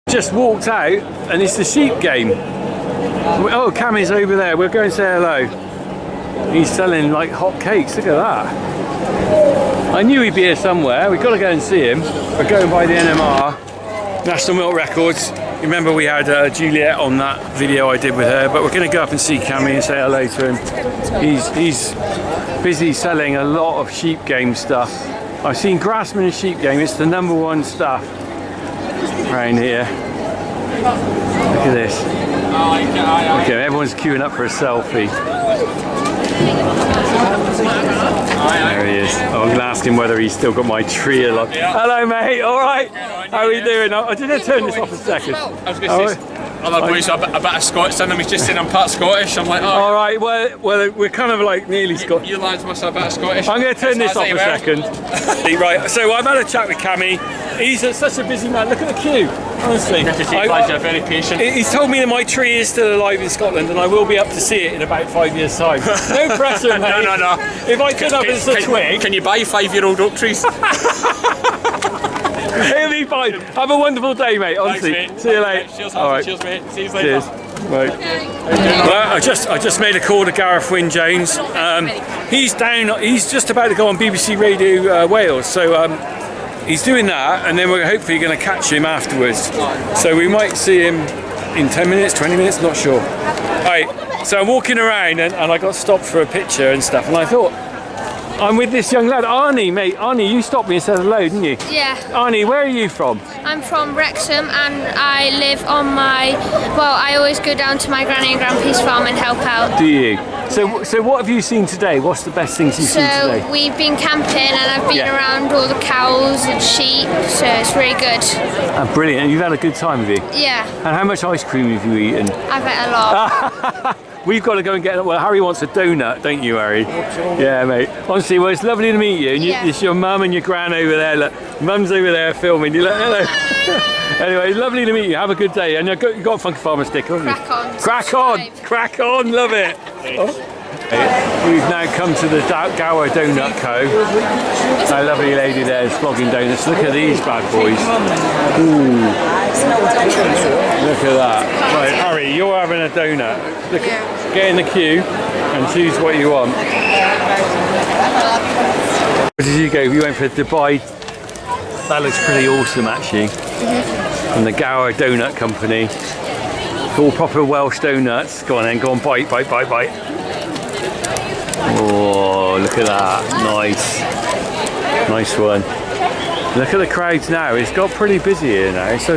Just walked out and it's the sheep game. Oh, Cammy's over there. We'll go and say hello. He's selling like hot cakes. Look at that. I knew he'd be here somewhere. We've got to go and see him. We're going by the NMR, National Milk Records. Remember we had Juliet on that video I did with her, but we're going to go up and see Cammy and say hello to him. He's busy selling a lot of sheep game stuff. I've seen Grassmen and sheep game. It's the #1 stuff around here. Look at this. Okay, everyone's queuing up for a selfie. There he is. Oh, I'm going to ask him whether he's still got my tree alive. Hello, mate. All right. How are you doing? I did turn this off a second. I was going to say, other boys are a bit of Scottish, and he's just saying I'm part Scottish. I'm like, oh. All right. Well, we're kind of like nearly Scottish. You lads must have a bit of Scottish. I'm going to turn this off a second. Right. So I've had a chat with Cammy. He's such a busy man. Look at the queue. Honestly, very patient. He's told me that my tree is still alive in Scotland, and I will be up to see it in about 5 years' time. No pressure, mate. No. If I turn up as a twig, can you buy 5-year-old oak trees? It'll be fine. Have a wonderful day, mate. Honestly. Thanks, mate. See you later. Cheers, all right. Cheers, mate. See you later. Cheers. Right. Well, I just made a call to Gareth James. He's just about to go on BBC Radio Wales. So. He's doing that, and then we're hopefully going to catch him afterwards. So we might see him in 10 minutes, 20 minutes, not sure. Right, so I'm walking around and I got stopped for a picture and stuff, and I thought, I'm with this young lad, Arnie, mate. Arnie, you stopped me and said hello, didn't you? Yeah. Arnie, where are you from? I'm from Wrexham, and I live on I always go down to my granny and grandpa's farm and help out. Do you? So what have you seen today? What's the best things you've seen today? So we've been camping, and I've been around all the cows and sheep, so it's really good. Brilliant. And you've had a good time, have you? Yeah. And how much ice cream have you eaten? I've had a lot. We've got to go and get. Well, Harry wants a donut, don't you, Harry? Yeah, mate. Honestly, well, it's lovely to meet you. And it's your mum and your gran over there. Look, mum's over there filming. You look, hello. Anyway, it's lovely to meet you. Have a good day. And you've got a Funky Farmer sticker, haven't you? Crack on. Crack on. Love it. Oh. We've now come to the Gower Donut Co. That lovely lady there is flogging donuts. Look at these bad boys. Ooh. Look at that. Right, Harry, you're having a donut. Look, get in the queue and choose what you want. Where did you go? You went for Dubai. That looks pretty awesome, actually. From the Gower Donut Company. All proper Welsh donuts. Go on then, go on, bite. Oh, look at that. Nice one. Look at the crowds now. It's got pretty busy here now. It's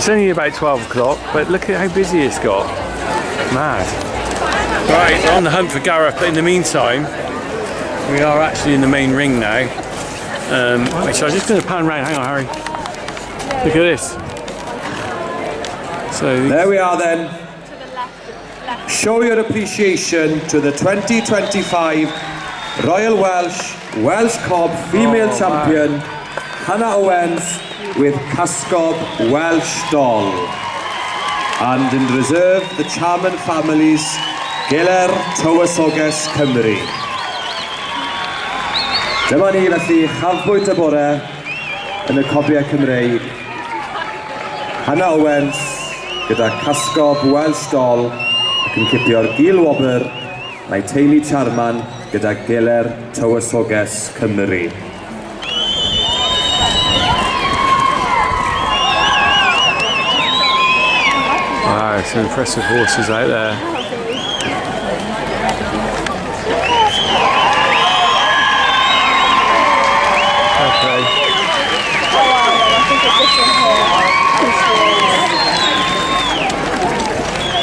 only about 12 o'clock, but look at how busy it's got. Mad. Right, on the hunt for Gareth, but in the meantime, we are actually in the main ring now. So I'm just going to pan around. Hang on, Harry. Look at this. So there we are then. Show your appreciation to the 2025 Royal Welsh Cob Female Champion, Hannah Owens with Casgob Welsh Doll. And in reserve, the Charman families, Geler Tywysoges Cymru. Dyma ni felly chafbwynt y bore yn y cobiau Cymreig. Hannah Owens gyda Casgob Welsh Doll ac yn cipio'r gil-wobr mae teulu Charman gyda Geler Tywysoges Cymru. Wow, some impressive horses out there. Okay.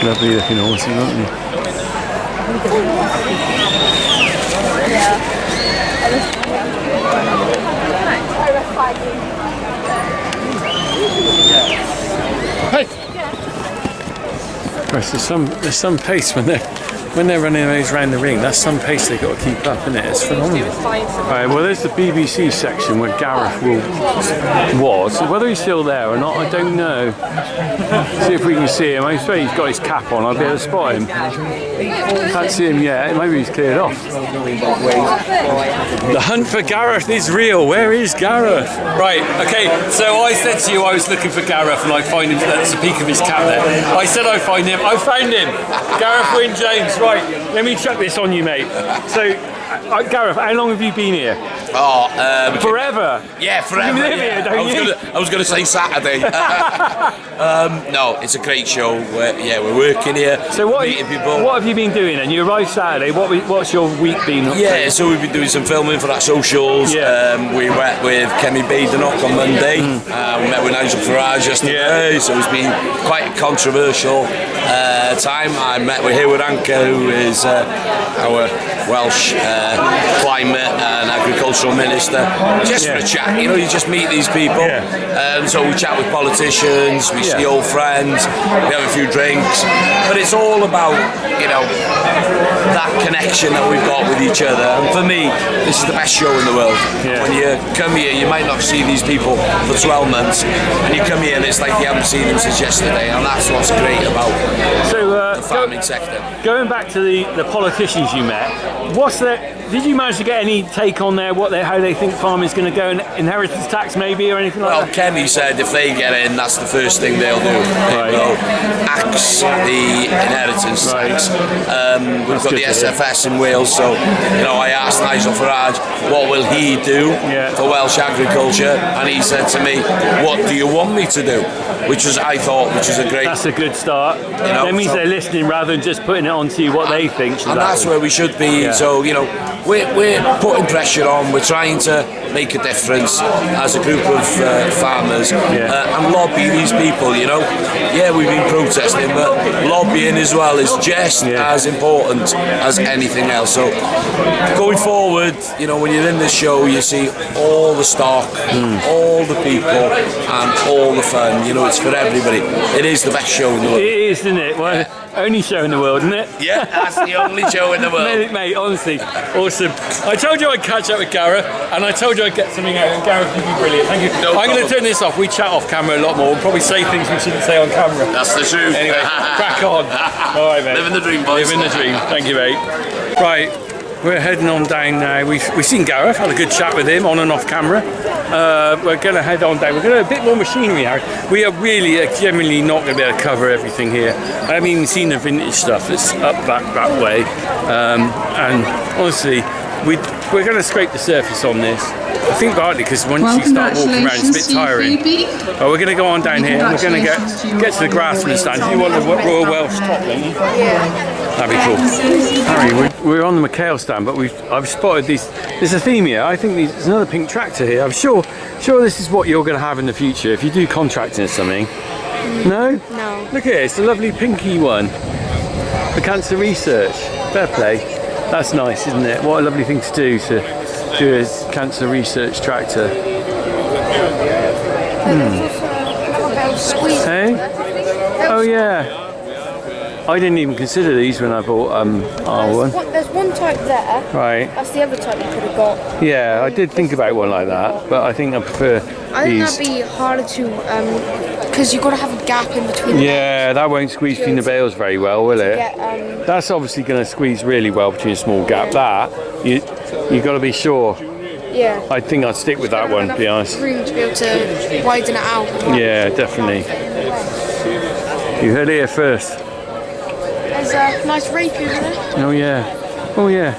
Lovely looking horses, aren't they? Hey. Christ, there's some pace when they're running those around the ring. That's some pace they've got to keep up, isn't it? It's phenomenal. Right, well, there's the BBC section where Gareth was. Whether he's still there or not, I don't know. See if we can see him. I suppose he's got his cap on. I'll be able to spot him. Can't see him yet. Maybe he's cleared off. The hunt for Gareth is real. Where is Gareth? Right, okay, so I said to you I was looking for Gareth and I'd find him. That's the peak of his cap there. I said I'd find him. I found him. Gareth Wyn James. Right, let me chuck this on you, mate. So, Gareth, how long have you been here? Oh, forever. Yeah, forever. You live here, don't you? I was going to say Saturday. No, it's a great show. We're working here. So meeting people. What have you been doing? And you arrived Saturday. What's your week been? Yeah, so we've been doing some filming for our socials. Yeah. We met with Kemi Badenoch on Monday. We met with Nigel Farage yesterday. Yeah. So it's been quite a controversial time. I met with Howard Anker, who is our Welsh climate and agricultural minister, just for a chat. You know, you just meet these people. So we chat with politicians, we see old friends, we have a few drinks, but it's all about, you know, that connection that we've got with each other. And for me, this is the best show in the world. When you come here, you might not see these people for 12 months, and you come here and it's like you haven't seen them since yesterday, and that's what's great about the farming sector. Going back to the politicians you met, did you manage to get any take on how they think farming's going to go, and inheritance tax maybe or anything like that? Well, Kemi said if they get in, that's the first thing they'll do. They will axe the inheritance tax. We've got the SFS in Wales, so you know, I asked Nigel Farage what will he do for Welsh agriculture, and he said to me, "What do you want me to do?" Which was a great. That's a good start. You know, that means they're listening rather than just putting it on to you what they think. And that's where we should be. Yeah. So you know, we're putting pressure on. We're trying to make a difference as a group of farmers and lobby these people. You know, we've been protesting, but lobbying as well is just as important as anything else. So going forward, you know, when you're in this show, you see all the stock, all the people, and all the fun. You know, it's for everybody. It is the best show in the world. It is, isn't it? Well, only show in the world, isn't it? Yeah, that's the only show in the world. Mate, honestly, awesome. I told you I'd catch up with Gareth, and I told you I'd get something out, and Gareth, you'd be brilliant. Thank you. I'm going to turn this off. We chat off camera a lot more. We'll probably say things we shouldn't say on camera. That's the truth. Anyway, crack on. All right, mate. Living the dream, boys. Living the dream. Thank you, mate. Right. We're heading on down now. We've seen Gareth, had a good chat with him on and off camera. We're going to head on down. We're going to have a bit more machinery out. We are really generally not going to be able to cover everything here. I haven't even seen the vintage stuff that's up that way. And honestly, we're going to scrape the surface on this. I think partly because once you start walking around, it's a bit tiring. But we're going to go on down here. We're going to get to the Grassmen stand. Do you want the Royal Welsh top, don't you? Yeah. That'd be cool. Harry, we're on the McHale stand, but I've spotted these. There's a theme here. I think there's another pink tractor here. I'm sure this is what you're going to have in the future if you do contracting or something. No? No. Look at it. It's a lovely pinky one for cancer research. Fair play. That's nice, isn't it? What a lovely thing to do a cancer research tractor. Hey? Oh yeah. I didn't even consider these when I bought our one. There's one type there. Right. That's the other type you could have got. Yeah, I did think about one like that, but I think I prefer these. That'd be harder to, because you've got to have a gap in between. Yeah, that won't squeeze between the bales very well, will it? That's obviously going to squeeze really well between a small gap. That you got to be sure. Yeah. I think I'd stick with that one, to be honest. Room to be able to widen it out. Yeah, definitely. You heard it here first. There's a nice rape over there. Oh yeah. Oh yeah.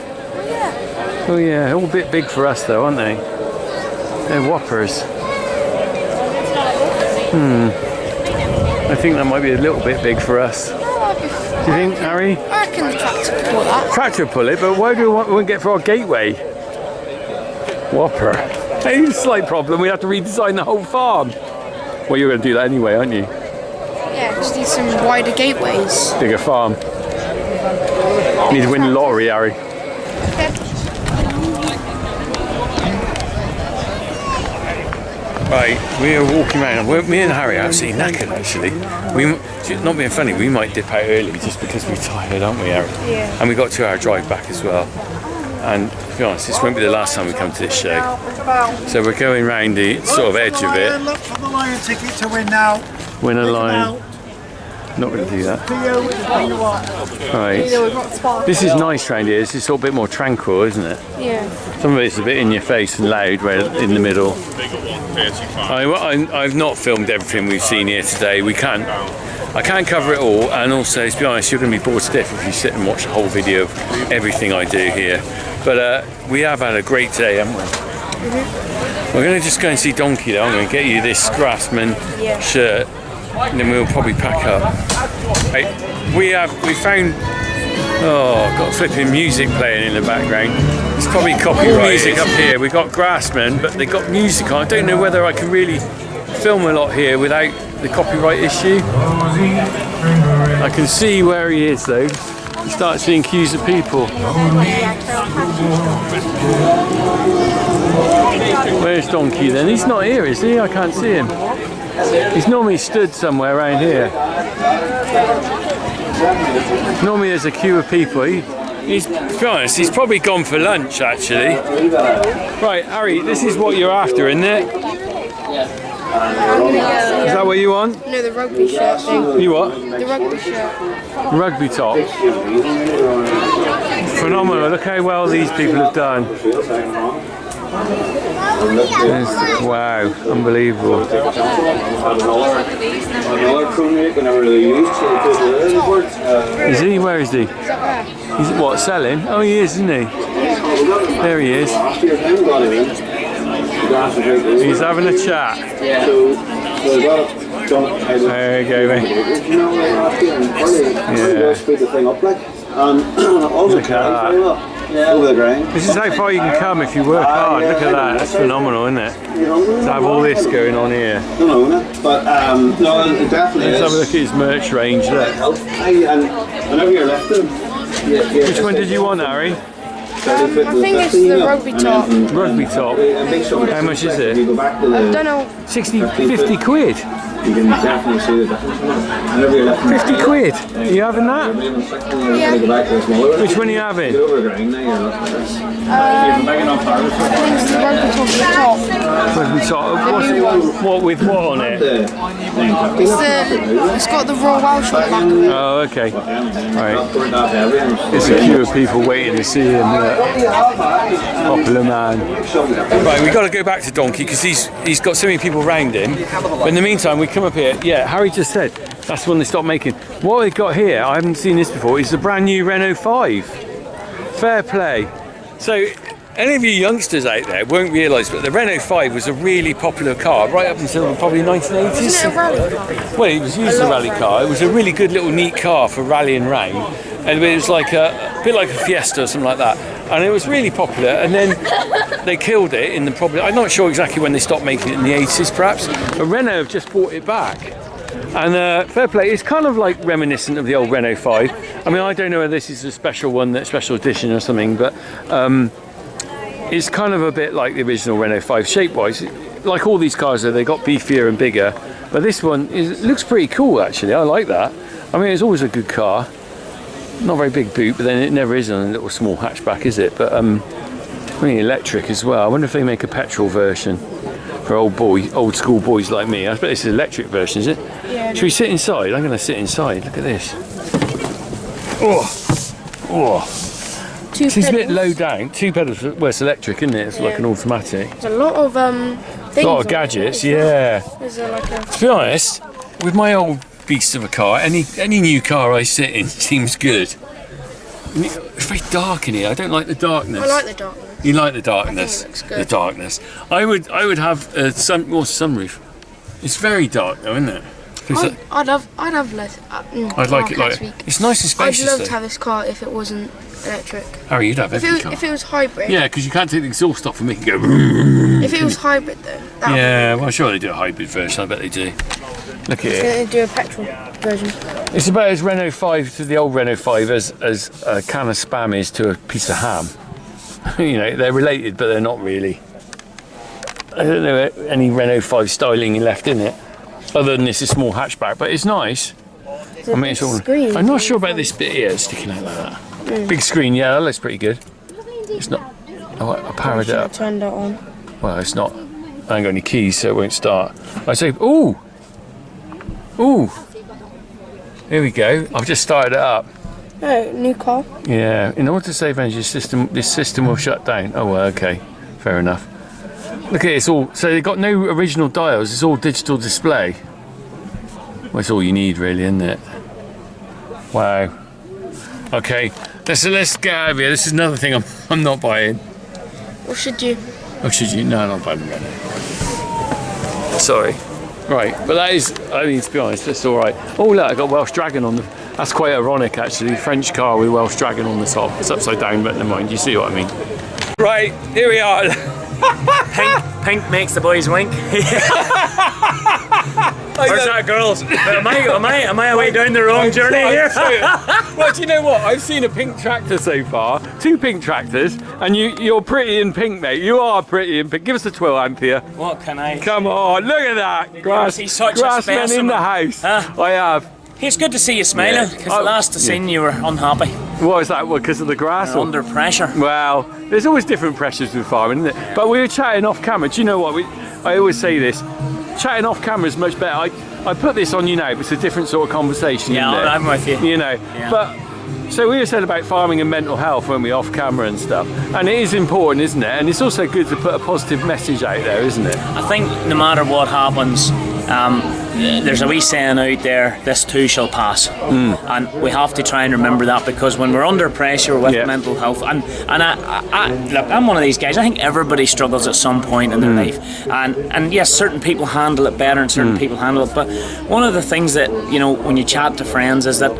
Oh yeah. All a bit big for us though, aren't they? They're whoppers. I think that might be a little bit big for us. Do you think, Harry? I reckon the tractor could pull that. Tractor pull it, but why do we want to get for our gateway? Whopper. Hey, slight problem. We have to redesign the whole farm. Well, you're going to do that anyway, aren't you? Yeah, just need some wider gateways. Bigger farm. Need to win the lottery, Harry. Right, we are walking around. Me and Harry are absolutely knackered actually. Not being funny, we might dip out early just because we're tired, aren't we, Harry? Yeah. And we got 2 hour drive back as well. And to be honest, this won't be the last time we come to this show. So we're going round the sort of edge of it. Look for the lion ticket to win now. Win a lion. Not going to do that. Right. This is nice round here. This is sort of a bit more tranquil, isn't it? Yeah. Some of it's a bit in your face and loud right in the middle. I've not filmed everything we've seen here today. I can't cover it all, and also, to be honest, you're going to be bored stiff if you sit and watch the whole video of everything I do here. But we have had a great day, haven't we? We're going to just go and see Donkey though. I'm going to get you this Grassmen shirt, and then we'll probably pack up. Right, we found. Oh, got flipping music playing in the background. It's probably copyright music up here. We've got Grassmen, but they got music on. I don't know whether I can really film a lot here without the copyright issue. I can see where he is though. Start seeing queues of people. Where's Donkey then? He's not here, is he? I can't see him. He's normally stood somewhere around here. Normally there's a queue of people. He's, to be honest, he's probably gone for lunch actually. Right, Harry, this is what you're after, isn't it? Is that what you want? No, the rugby shirt thing. You what? The rugby shirt. Rugby top. Phenomenal. Look how well these people have done. Wow, unbelievable. Is he? Where is he? He's what, selling? Oh, he is, isn't he? There he is. He's having a chat. There you go, mate. Yeah. Look at that. This is how far you can come if you work hard. Look at that. That's phenomenal, isn't it? To have all this going on here. Let's have a look at his merch range. Look. Which one did you want, Harry? I think it's the rugby top. Rugby top. How much is it? I don't know. 50 quid. You can definitely see the difference. 50 quid. Are you having that? Yeah. Which one are you having? I think it's the rugby top. Rugby top. What with what on it? It's got the Royal Welsh on the back of it. Oh, okay. Right. There's a queue of people waiting to see him. Popular man. Right, we've got to go back to Donkey because he's got so many people around him. But in the meantime, we come up here. Yeah, Harry just said that's the one they stopped making. What they've got here, I haven't seen this before, is the brand new Renault 5. Fair play. So, any of you youngsters out there won't realise, but the Renault 5 was a really popular car right up until probably 1980s. Isn't it a rally car? Well, it was used as a rally car. It was a really good little neat car for rallying round, and it was like a bit like a Fiesta or something like that. And it was really popular. And then they killed it in the probably. I'm not sure exactly when they stopped making it in the 80s, perhaps. But Renault have just brought it back. And fair play. It's kind of like reminiscent of the old Renault 5. I mean, I don't know whether this is a special one, that special edition or something, but. It's kind of a bit like the original Renault 5 shape-wise. Like all these cars, they got beefier and bigger. But this one looks pretty cool, actually. I like that. I mean, it's always a good car. Not a very big boot, but then it never is on a little small hatchback, is it? But I mean, electric as well. I wonder if they make a petrol version for old school boys like me. I bet this is an electric version, is it? Yeah. Should we sit inside? I'm going to sit inside. Look at this. Oh. It's a bit low down. 2 pedals. Well, it's electric, isn't it? It's like an automatic. There's a lot of things. A lot of gadgets, yeah. There's like a... To be honest, with my old beast of a car, any new car I sit in seems good. It's very dark in here. I don't like the darkness. I like the darkness. You like the darkness? I think it looks good. The darkness. I would have more sunroof. It's very dark though, isn't it? I'd have less. I'd like it like it's nice and spacious. I'd love to have this car if it wasn't electric. Harry, you'd have every car. If it was hybrid. Yeah, because you can't take the exhaust off and make it go. If it was hybrid though. Yeah, well, sure they do a hybrid version. I bet they do. Look at it. They do a petrol version. It's about as Renault 5 to the old Renault 5 as a can of Spam is to a piece of ham. You know, they're related, but they're not really. I don't know any Renault 5 styling left in it, other than this is small hatchback, but it's nice. I mean, it's all. Screen. I'm not sure about this bit here sticking out like that. Big screen, yeah, that looks pretty good. It's not. Oh, I powered it up. Turned it on. Well, it's not. I ain't got any keys, so it won't start. I say, ooh, here we go. I've just started it up. Oh, new car. Yeah. In order to save energy, this system will shut down. Oh, well, okay, fair enough. Look at it, it's all. So they've got no original dials. It's all digital display. Well, it's all you need, really, isn't it? Wow. Okay, let's get out of here. This is another thing I'm not buying. Or should you? Oh, should you? No, I'm not buying Renault. Sorry. Right, but that is, I mean, to be honest, that's all right. Oh, look, I got Welsh Dragon on the. That's quite ironic, actually. French car with Welsh Dragon on the top. It's upside down, but never mind. You see what I mean? Right, here we are. Pink makes the boys wink. Where's that, girls? Am I away down the wrong journey here? Well, do you know what? I've seen a pink tractor so far, 2 pink tractors, and you're pretty in pink, mate. You are pretty in pink. Give us a twirl, Anthea. What can I? Come on, look at that. See such a Grassmen in specimen. the house. Huh? I have. It's good to see you smiling, because Yeah. the last I seen you were unhappy. What is that? Well, because of the grass? You're under pressure. Well, there's always different pressures with farming, isn't it? But we were chatting off camera. Do you know what? I always say this. Chatting off camera is much better. I put this on you now, but it's a different sort of conversation. Yeah, isn't it? I'm with you. You know, Yeah. but so we were saying about farming and mental health when we off camera and stuff, and it is important, isn't it? And it's also good to put a positive message out there, isn't it? I think no matter what happens, there's a wee saying out there, this too shall pass. And we have to try and remember that, because when we're under pressure with mental health, and I look, I'm one of these guys, I think everybody struggles at some point in their life. And yes, certain people handle it better and certain people handle it, but one of the things that, you know, when you chat to friends is that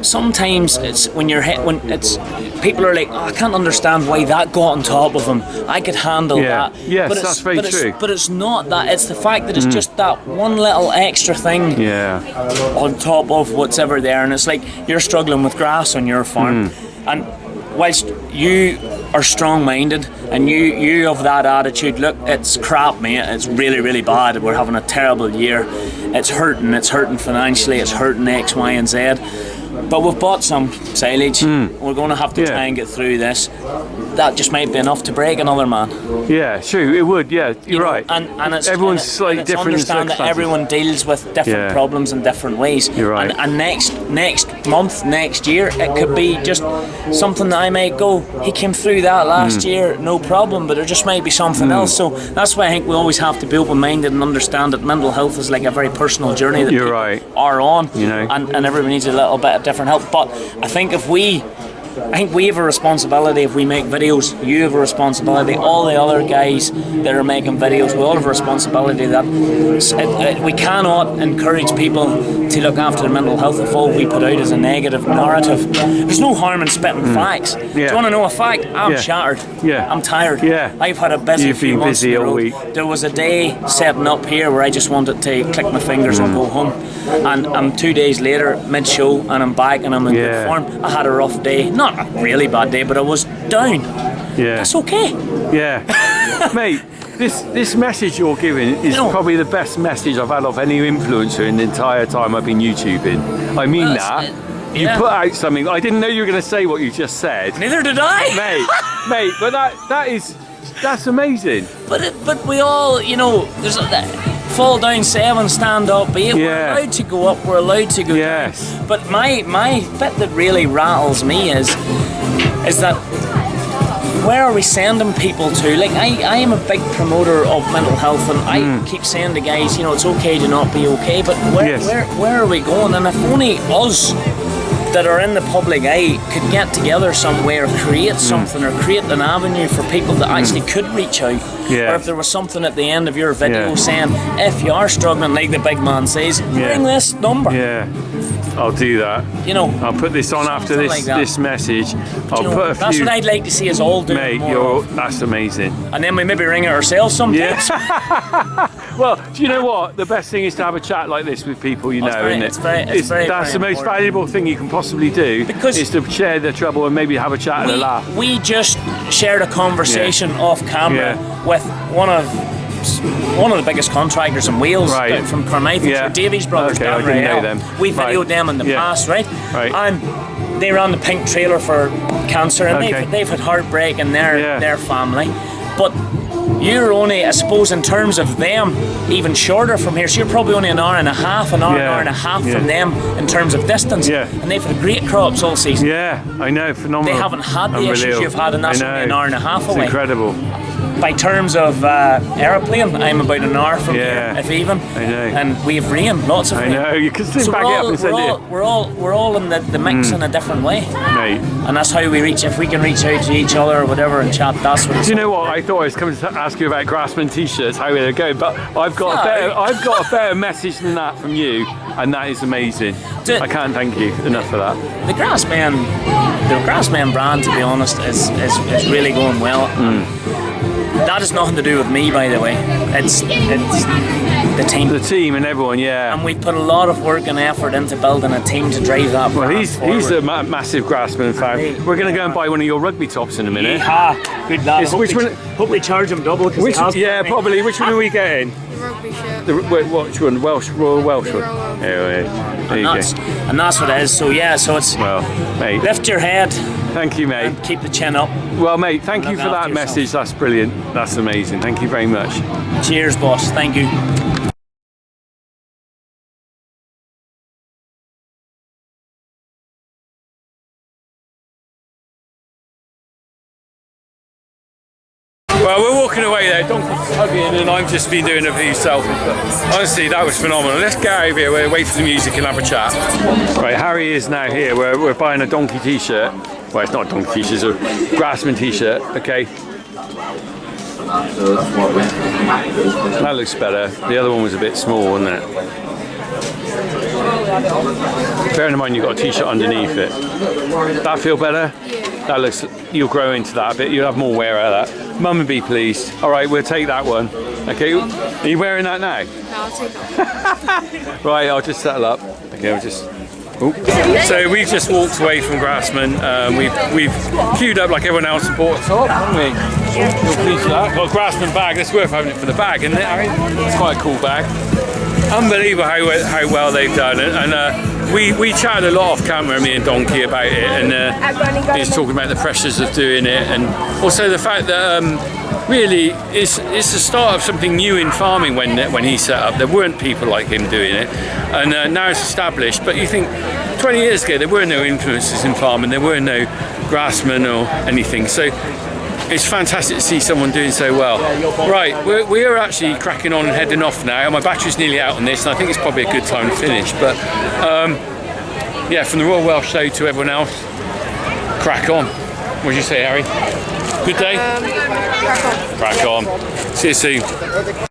sometimes it's when it's people are like, oh, I can't understand why that got on top of him. I could handle that. Yes, but that's very true. But it's not that. It's the fact that it's just that one little extra thing on top of what's ever there. And it's like you're struggling with grass on your farm, and whilst you are strong-minded and you have that attitude, look, it's crap, mate, it's really, really bad, we're having a terrible year, it's hurting financially, it's hurting X, Y and Z, but we've bought some silage, we're going to have to try and get through this. That just might be enough to break another man. Yeah, true, it would, yeah, you're right. And it's everyone's slightly different. Understand that everyone deals with different problems in different ways. You're right. And next month, next year, it could be just something that I might go, he came through that last year, no problem, but there just might be something else. So that's why I think we always have to be open-minded and understand that mental health is like a very personal journey that people are on, you know, and everybody needs a little bit of different help. But I think we have a responsibility. If we make videos, you have a responsibility, all the other guys that are making videos, we all have a responsibility that we cannot encourage people to look after their mental health if all we put out is a negative narrative. There's no harm in spitting facts. Do you want to know a fact? I'm shattered. I'm tired. I've had a busy few months busy all week. There was a day setting up here where I just wanted to click my fingers and go home, and I'm 2 days later mid-show and I'm back and I'm in good form. I had a rough day, not a really bad day, but I was down. That's okay. Mate, this message you're giving is probably the best message I've had of any influencer in the entire time I've been YouTubing. I mean that. You put out something. I didn't know you were going to say what you just said. Neither did I. Mate, but that's amazing. But we all, you know, there's fall down 7, stand up 8. We're allowed to go up, we're allowed to go down. But my bit that really rattles me is that where are we sending people to? Like I am a big promoter of mental health, and I keep saying to guys, you know, it's okay to not be okay, but where are we going? And if only us that are in the public eye could get together somewhere, create something, or create an avenue for people that actually could reach out. Or if there was something at the end of your video saying, if you are struggling, like the big man says, ring this number. I'll do that. You know, I'll put this on after this message. I'll put a few. That's what I'd like to see us all do. Mate, that's amazing. And then we maybe ring it ourselves sometimes. Well, do you know what? The best thing is to have a chat like this with people you know, isn't it? That's the most valuable thing you can possibly do, because is to share the trouble and maybe have a chat and a laugh. We just shared a conversation off camera with one of one of the biggest contractors in Wales, Right. from Carmarthen. Yeah. Davies brothers Okay, down I didn't know Renault. them. We videoed Right. them in the Yeah. past, right? Right. And they ran the pink trailer for cancer, and Okay. they've had heartbreak in their Yeah. family. But you're only, I suppose, in terms of them, even shorter from here. So you're probably only an hour and a half from them in terms of distance. Yeah. And they've had great crops all season. Yeah, I know, phenomenal. They haven't had the issues Unreal. you've had, and that's I know. only an hour and a half It's away. incredible. By terms of aeroplane, I'm about an hour from Yeah. here, if even. I know. And we have rain, lots of I rain. know, you can still So back it up and send it. we're all in the mix in a different way. Mate. And that's how we reach. If we can reach out to each other or whatever and chat, that's what it's. Do you know what? I thought I was coming to ask you about Grassmen t-shirts, how they go, but I've got a better message than that from you, and that is amazing. I can't thank you enough for that. The Grassmen brand, to be honest, is really going well. That has nothing to do with me, by the way. It's the team. The team and everyone, yeah. And we put a lot of work and effort into building a team to drive that Well, brand he's forward. a massive Grassmen fan. We're going to go and buy one of your rugby tops in a minute. Good lad. Which one? Hope we charge him double. Which? Yeah, probably. Which one are we getting? The rugby shirt. Which one? Welsh, Royal Welsh one. Royal Welsh. Yeah, there you go. And that's what it is. So yeah, so it's Well, mate. lift your head Thank you, mate. and keep the chin up. Well, mate, thank you Look for that after yourself. message. That's brilliant. That's amazing. Thank you very much. Cheers, boss. Thank you. Well, we're walking away there, Donkey's hugging, and I've just been doing a few selfies. But honestly, that was phenomenal. Let's get over here, we'll wait for the music and have a chat. Right, Harry is now here. We're buying a Donkey t-shirt. Well, it's not a Donkey t-shirt, it's a Grassmen t-shirt, okay? That looks better. The other one was a bit small, wasn't it? Bearing in mind you've got a t-shirt underneath it. That feel better? That looks, you'll grow into that a bit, you'll have more wear out of that. Mum would be pleased. Alright, we'll take that one. Okay, are you wearing that now? No, I'll take that. Right, I'll just settle up. Okay, I'll just... Ooh. So we've just walked away from Grassmen. We've queued up like everyone else and bought a top, haven't we? You're pleased with that? Got a Grassmen bag, it's worth having it for the bag, isn't it, Harry? It's quite a cool bag. Unbelievable how well they've done it, and we chatted a lot off camera, me and Donkey, about it, and he's talking about the pressures of doing it, and also the fact that really it's the start of something new in farming. When he set up, there weren't people like him doing it, and now it's established. But you think 20 years ago there were no influences in farming, there were no Grassmen or anything, so it's fantastic to see someone doing so well. Right, we're actually cracking on and heading off now. My battery's nearly out on this, and I think it's probably a good time to finish. But yeah, from the Royal Welsh Show to everyone else, crack on. What do you say, Harry? Good day? Crack on. Crack on. See you soon.